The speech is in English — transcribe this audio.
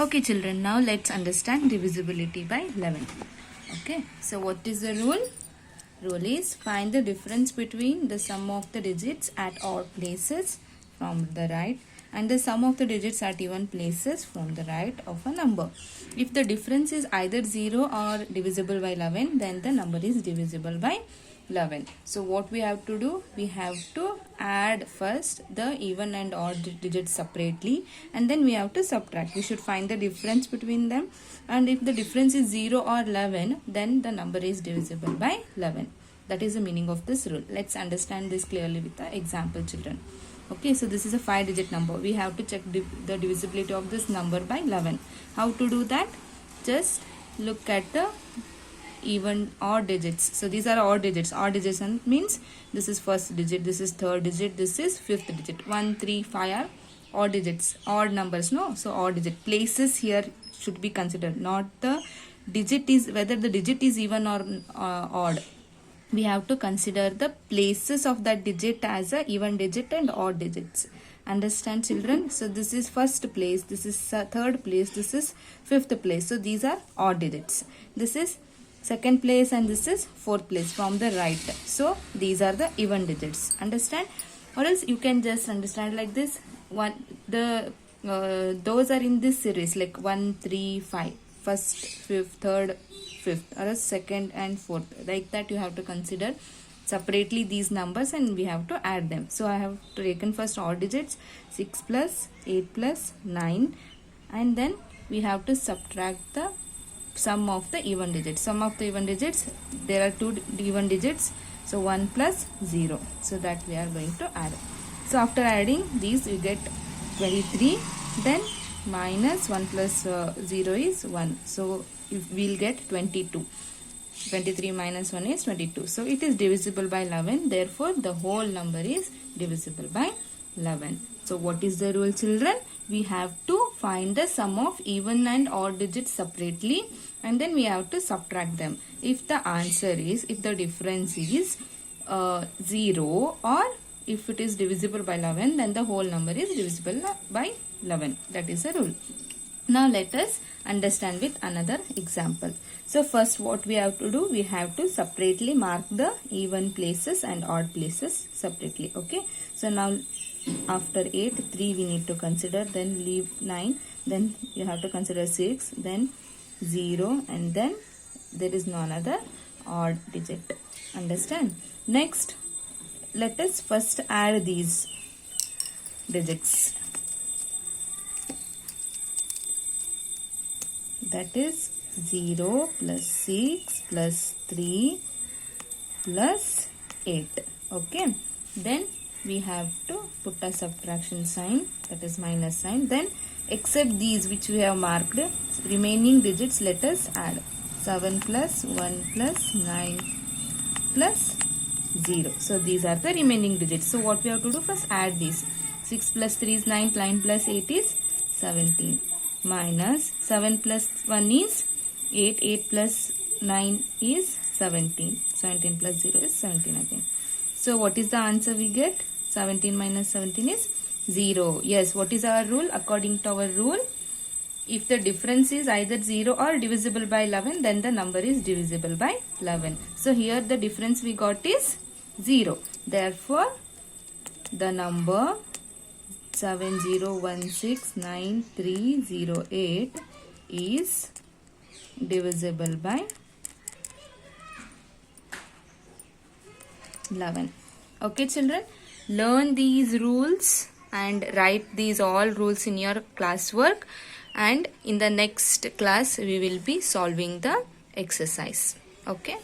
Okay children, now let's understand divisibility by 11. Okay, so what is the rule? Rule is find the difference between the sum of the digits at odd places from the right and the sum of the digits at even places from the right of a number. If the difference is either 0 or divisible by 11, then the number is divisible by 11. So what we have to do? We have to add first the even and odd digits separately, and then we have to subtract. We should find the difference between them, and if the difference is 0 or 11, then the number is divisible by 11. That is the meaning of this rule. Let's understand this clearly with the example, children. Okay, so this is a 5-digit number. We have to check the divisibility of this number by 11. How to do that? Just look at the even odd digits. So these are odd digits. Odd digits means this is first digit, this is third digit, this is fifth digit. 1, 3, 5 are odd digits, odd numbers, no? So odd digit. Places here should be considered, not the digit is, whether the digit is even or odd. We have to consider the places of that digit as a even digit and odd digits. Understand, children? So this is first place, this is third place, this is fifth place. So these are odd digits. This is second place and this is fourth place from the right. So these are the even digits. Understand? Or else you can just understand like this. Those are in this series like 1, 3, 5. First, fifth, third, fifth, or else second and fourth. Like that you have to consider separately these numbers and we have to add them. So I have taken first odd digits, 6 plus 8 plus 9, and then we have to subtract the sum of the even digits. Sum of the even digits, there are 2 even digits, so 1 plus 0. So that we are going to add. So after adding these we get 23, then minus 1 plus 0 is 1. So we'll get 22. 23 minus 1 is 22. So it is divisible by 11. Therefore, the whole number is divisible by 11. So what is the rule, children? We have to find the sum of even and odd digits separately, and then we have to subtract them. If the answer is, if the difference is 0, or if it is divisible by 11, then the whole number is divisible by 11. That is the rule. Now let us understand with another example. So first what we have to do, we have to separately mark the even places and odd places separately. Okay. So now after 8, 3 we need to consider, then leave 9, then you have to consider 6, then 0, and then there is no another odd digit. Understand? Next, let us first add these digits. That is 0 plus 6 plus 3 plus 8. Okay. Then we have to put a subtraction sign, that is minus sign. Then except these which we have marked, remaining digits let us add. 7 plus 1 plus 9 plus 0. So these are the remaining digits. So what we have to do, first add these. 6 plus 3 is 9, 9 plus 8 is 17. Minus 7 plus 1 is 8, 8 plus 9 is 17. 17 plus 0 is 17 again. So what is the answer we get? 17 minus 17 is 0. Yes, what is our rule? According to our rule, if the difference is either 0 or divisible by 11, then the number is divisible by 11. So here the difference we got is 0. Therefore, the number 7016938 is divisible by 11. Okay, children, learn these rules and write these all rules in your classwork, and in the next class we will be solving the exercise. Okay.